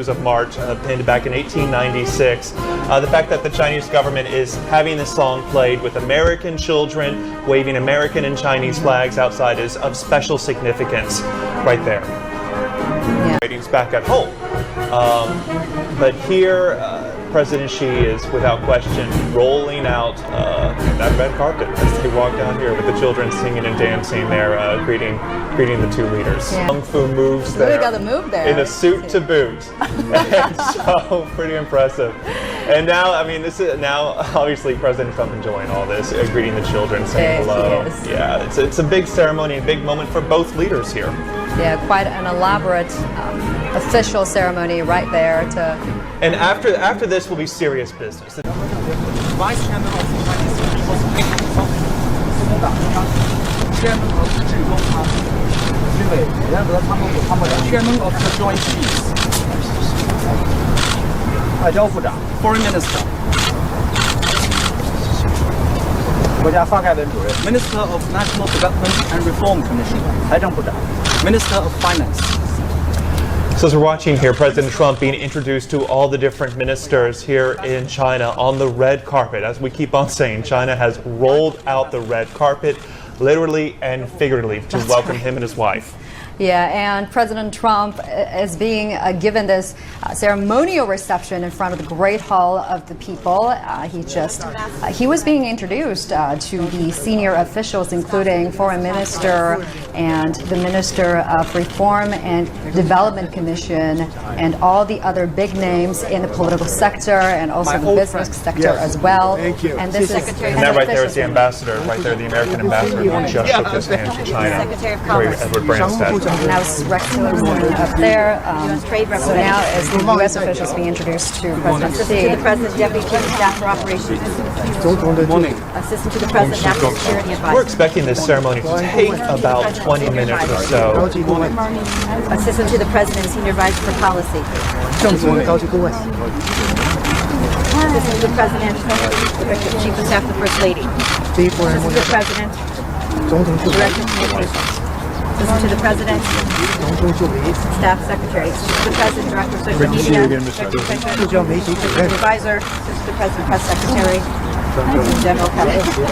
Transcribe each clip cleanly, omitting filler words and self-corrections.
issues of March, pinned back in 1896. The fact that the Chinese government is having this song played with American children waving American and Chinese flags outside is of special significance right there. Yeah. Ratings back at home. But here, President Xi is without question rolling out that red carpet as they walk down here with the children singing and dancing there, greeting the two leaders. Yeah. Kung Fu moves there. Really got the move there. In a suit to boot. And so pretty impressive. And now, I mean, this is now obviously President Trump enjoying all this, greeting the children, saying hello. Yes, he is. Yeah, it's a big ceremony, a big moment for both leaders here. Yeah, quite an elaborate official ceremony right there to. And after this will be serious business. Vice Chairman of the Chinese People's Chairman of the Zhigong Party, Chairman of the Joint Chiefs, Foreign Minister, Minister of National Development and Reform Commission, Minister of Finance. So as we're watching here, President Trump being introduced to all the different ministers here in China on the red carpet. As we keep on saying, China has rolled out the red carpet, literally and figuratively, to welcome him and his wife. Yeah, and President Trump is being given this ceremonial reception in front of the Great Hall of the People. He was being introduced to the senior officials, including Foreign Minister and the Minister of Reform and Development Commission, and all the other big names in the political sector and also the business sector as well. Thank you. And this is And that right there is the ambassador, right there, the American ambassador who just shook his hand to China, Edward Branstad. Now Rex Tillerson up there. So now as the U.S. officials being introduced to President Xi. To the President, Deputy Chief of Staff for Operations. Assistant to the President, National Security Advisor. We're expecting this ceremony to take about 20 minutes or so. Assistant to the President, Senior Advisor for Policy. Assistant to the President, Chief of Staff, the First Lady. Assistant to the President, Director of Communications. Assistant to the President, Staff Secretary. Assistant to the President, Director of Social Media. Secretary Advisor. Assistant to the President, Press Secretary. And General Counsel.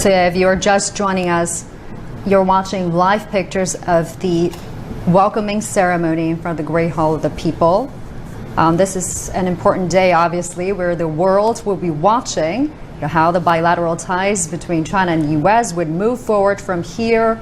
So if you're just joining us, you're watching live pictures of the welcoming ceremony in front of the Great Hall of the People. This is an important day, obviously, where the world will be watching how the bilateral ties between China and the U.S. would move forward from here,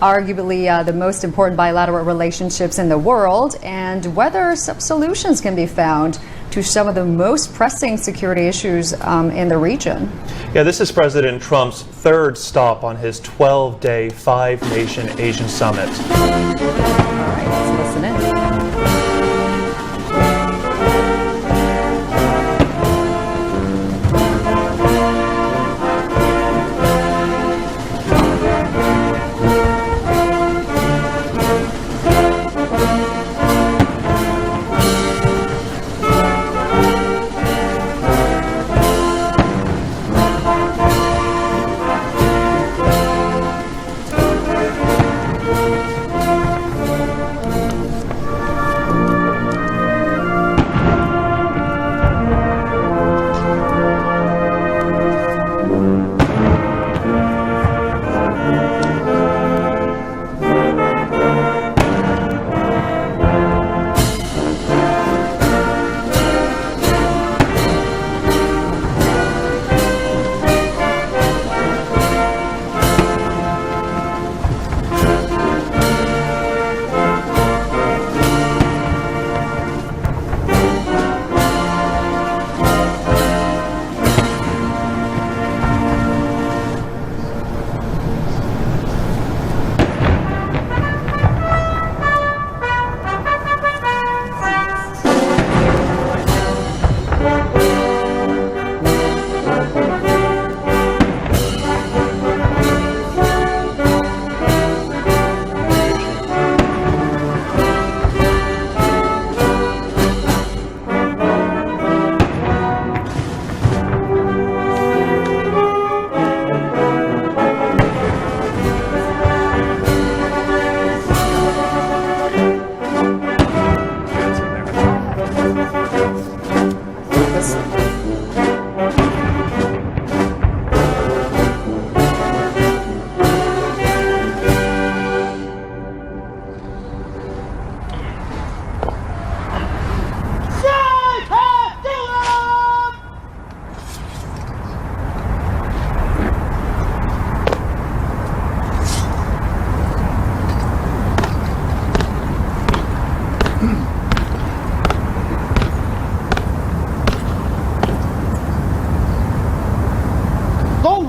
arguably the most important bilateral relationships in the world, and whether some solutions can be found to some of the most pressing security issues in the region. Yeah, this is President Trump's third stop on his 12-day, five-nation Asian summit. All right, let's listen in.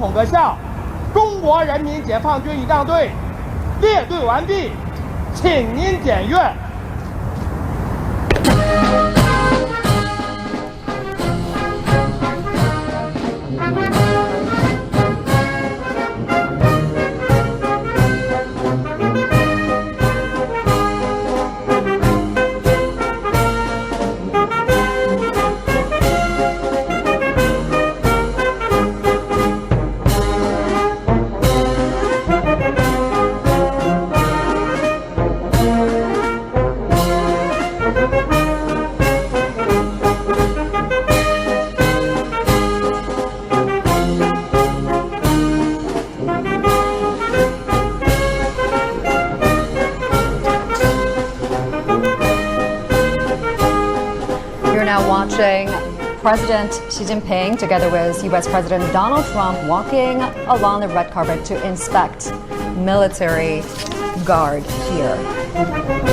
统阁下，中国人民解放军仪仗队列队完毕，请您检阅。You're now watching President Xi Jinping together with U.S. President Donald Trump walking along the red carpet to inspect military guard here.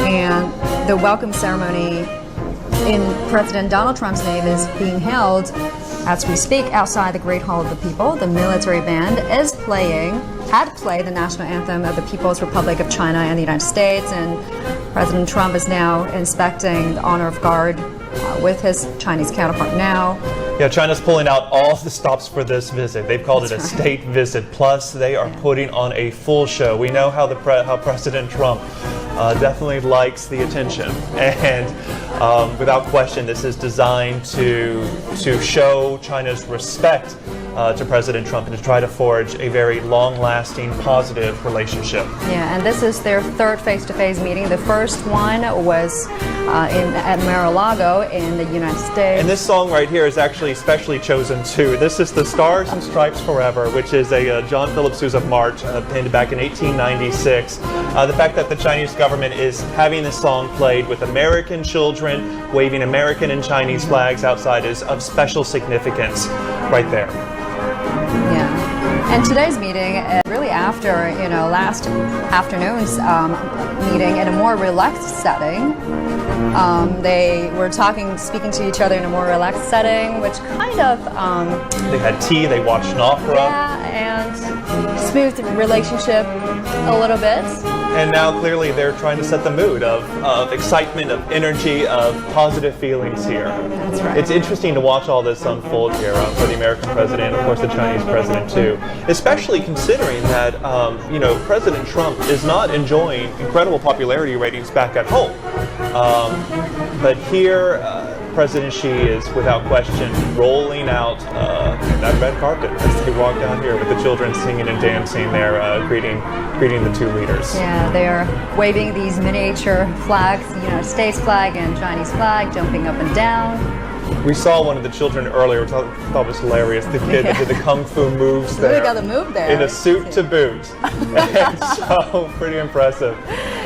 And the welcome ceremony in President Donald Trump's name is being held as we speak outside the Great Hall of the People. The military band had played the national anthem of the People's Republic of China and the United States, and President Trump is now inspecting the honor of guard with his Chinese counterpart now. Yeah, China's pulling out all the stops for this visit. They've called it a state visit. Plus, they are putting on a full show. We know how how President Trump definitely likes the attention, and without question, this is designed to show China's respect to President Trump and to try to forge a very long-lasting, positive relationship. Yeah, and this is their third face-to-face meeting. The first one was at Mar-a-Lago in the United States. And this song right here is actually specially chosen too. This is the Stars and Stripes Forever, which is a John Philip Sousa march penned back in 1896. The fact that the Chinese government is having this song played with American children waving American and Chinese flags outside is of special significance right there. Yeah. And today's meeting, really after last afternoon's meeting in a more relaxed setting, they were speaking to each other in a more relaxed setting, which kind of they had tea, they watched an opera. Yeah, and smoothed the relationship a little bit. And now clearly they're trying to set the mood of excitement, of energy, of positive feelings here. That's right. It's interesting to watch all this unfold here for the American president and of course the Chinese president too. Especially considering that President Trump is not enjoying incredible popularity ratings back at home. But here President Xi is without question rolling out that red carpet as they walk down here with the children singing and dancing there, greeting the two leaders. Yeah, they're waving these miniature flags, the United States flag and Chinese flag, jumping up and down. We saw one of the children earlier, which I thought was hilarious. The kid that did the kung fu moves there. Really got the move there. In a suit to boot. And so, pretty impressive.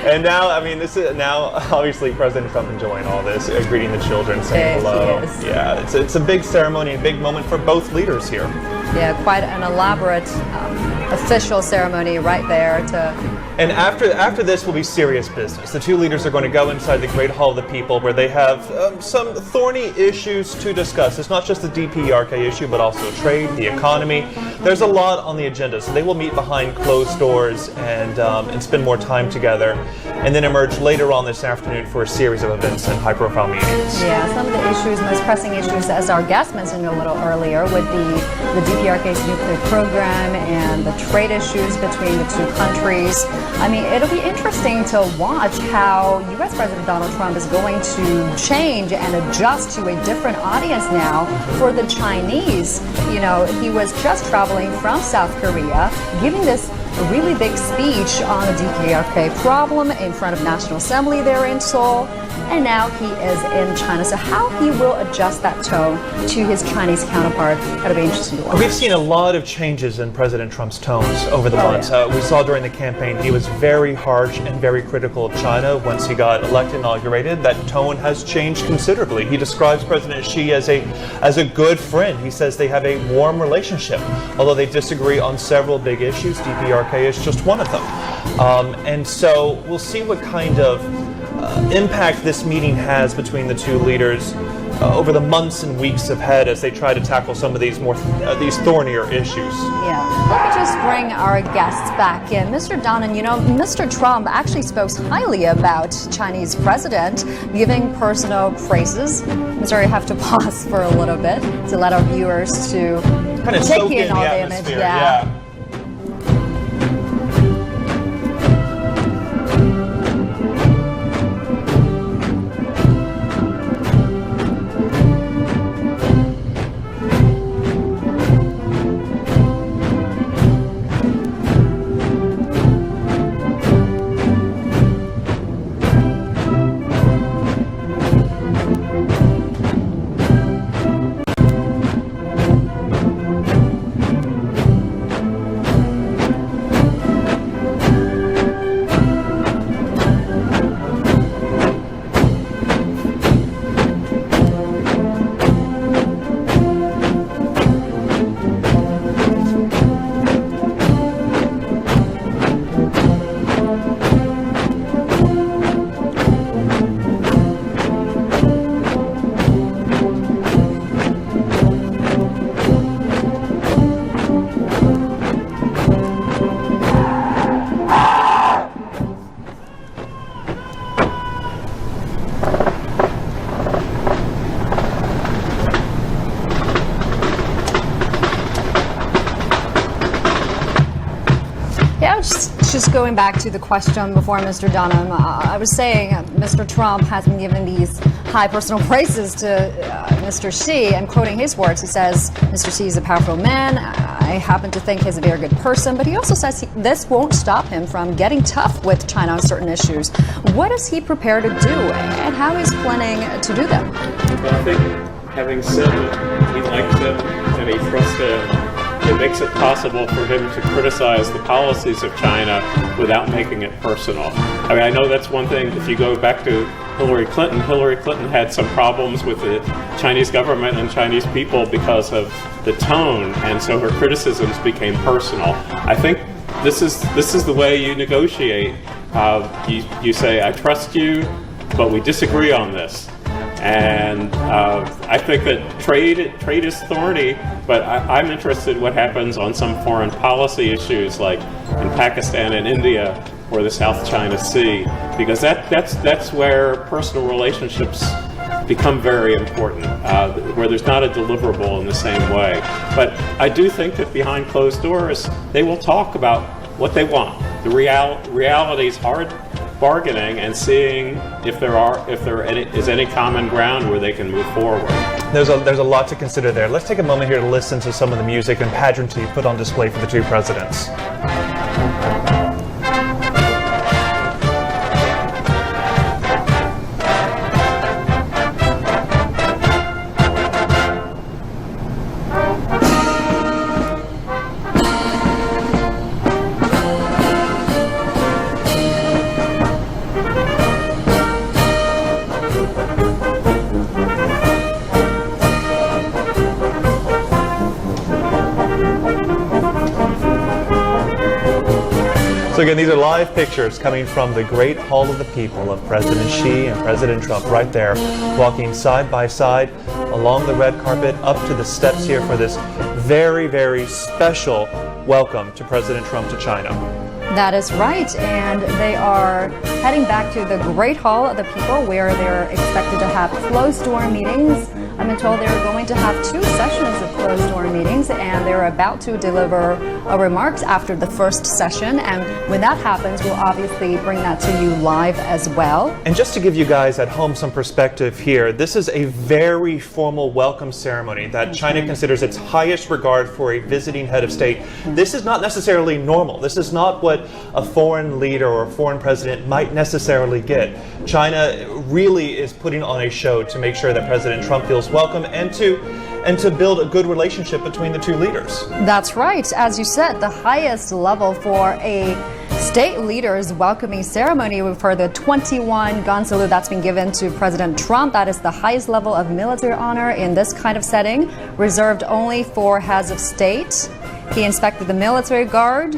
And now, obviously President Trump enjoying all this, greeting the children, saying hello. Yes. Yeah, it's a big ceremony, a big moment for both leaders here. Yeah, quite an elaborate official ceremony right there And after this will be serious business. The two leaders are going to go inside the Great Hall of the People where they have some thorny issues to discuss. It's not just the DPRK issue, but also trade, the economy. There's a lot on the agenda, so they will meet behind closed doors and spend more time together, and then emerge later on this afternoon for a series of events and high-profile meetings. Yeah, some of the issues, most pressing issues, as our guest mentioned a little earlier, would be the DPRK's nuclear program and the trade issues between the two countries. I mean, it'll be interesting to watch how U.S. President Donald Trump is going to change and adjust to a different audience now for the Chinese. He was just traveling from South Korea, giving this really big speech on the DPRK problem in front of National Assembly there in Seoul. And now he is in China. So how he will adjust that tone to his Chinese counterpart, that'll be interesting to watch. We've seen a lot of changes in President Trump's tones over the months. Yeah. We saw during the campaign he was very harsh and very critical of China. Once he got inaugurated, that tone has changed considerably. He describes President Xi as a good friend. He says they have a warm relationship, although they disagree on several big issues. DPRK is just one of them. And so we'll see what kind of impact this meeting has between the two leaders over the months and weeks ahead as they try to tackle some of these more these thornier issues. Yeah. Let me just bring our guests back in. Mr. Donnan, you know, Mr. Trump actually spoke highly about Chinese president, giving personal praises. I'm sorry, I have to pause for a little bit to let our viewers to Kind of take soak in in all the the image. atmosphere. Yeah. Yeah, just going back to the question before Mr. Dunham, I was saying Mr. Trump has been giving these high personal praises to Mr. Xi, and quoting his words, he says, Mr. Xi is a powerful man. I happen to think he's a very good person, but he also says this won't stop him from getting tough with China on certain issues. What is he prepared to do, and how he's planning to do them? Well, I think having said that he likes them and he trusts them, it makes it possible for him to criticize the policies of China without making it personal. I mean, I know that's one thing. If you go back to Hillary Clinton had some problems with the Chinese government and Chinese people because of the tone, and so her criticisms became personal. I think this is the way you negotiate. You say, I trust you, but we disagree on this. And I think that trade is thorny, but I'm interested in what happens on some foreign policy issues like in Pakistan and India or the South China Sea, because that's where personal relationships become very important, where there's not a deliverable in the same way. But I do think that behind closed doors, they will talk about what they want. The realities are bargaining and seeing if there is any common ground where they can move forward. There's a lot to consider there. Let's take a moment here to listen to some of the music and pageantry put on display for the two presidents. So again, these are live pictures coming from the Great Hall of the People of President Xi and President Trump right there, walking side by side along the red carpet up to the steps here for this very, very special welcome to President Trump to China. That is right, and they are heading back to the Great Hall of the People where they're expected to have closed-door meetings. I've been told they're going to have 2 sessions of closed-door meetings, and they're about to deliver remarks after the first session, and when that happens, we'll obviously bring that to you live as well. And just to give you guys at home some perspective here, this is a very formal welcome ceremony that China considers its highest regard for a visiting head of state. This is not necessarily normal. This is not what a foreign leader or a foreign president might necessarily get. China really is putting on a show to make sure that President Trump feels welcome and to build a good relationship between the two leaders. That's right. As you said, the highest level for a state leader's welcoming ceremony for the 21 gun salute that's been given to President Trump. That is the highest level of military honor in this kind of setting, reserved only for heads of state. He inspected the military guard.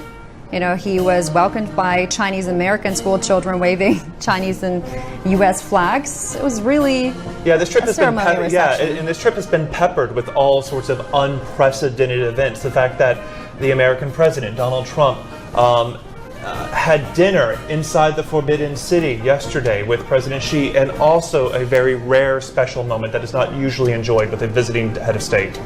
You know, he was welcomed by Chinese American school children waving Chinese and U.S. flags. It was really Yeah, this trip has been ceremonial reception. and this trip has been peppered with all sorts of unprecedented events. The fact that the American president, Donald Trump, had dinner inside the Forbidden City yesterday with President Xi, and also a very rare special moment that is not usually enjoyed with a visiting head of state.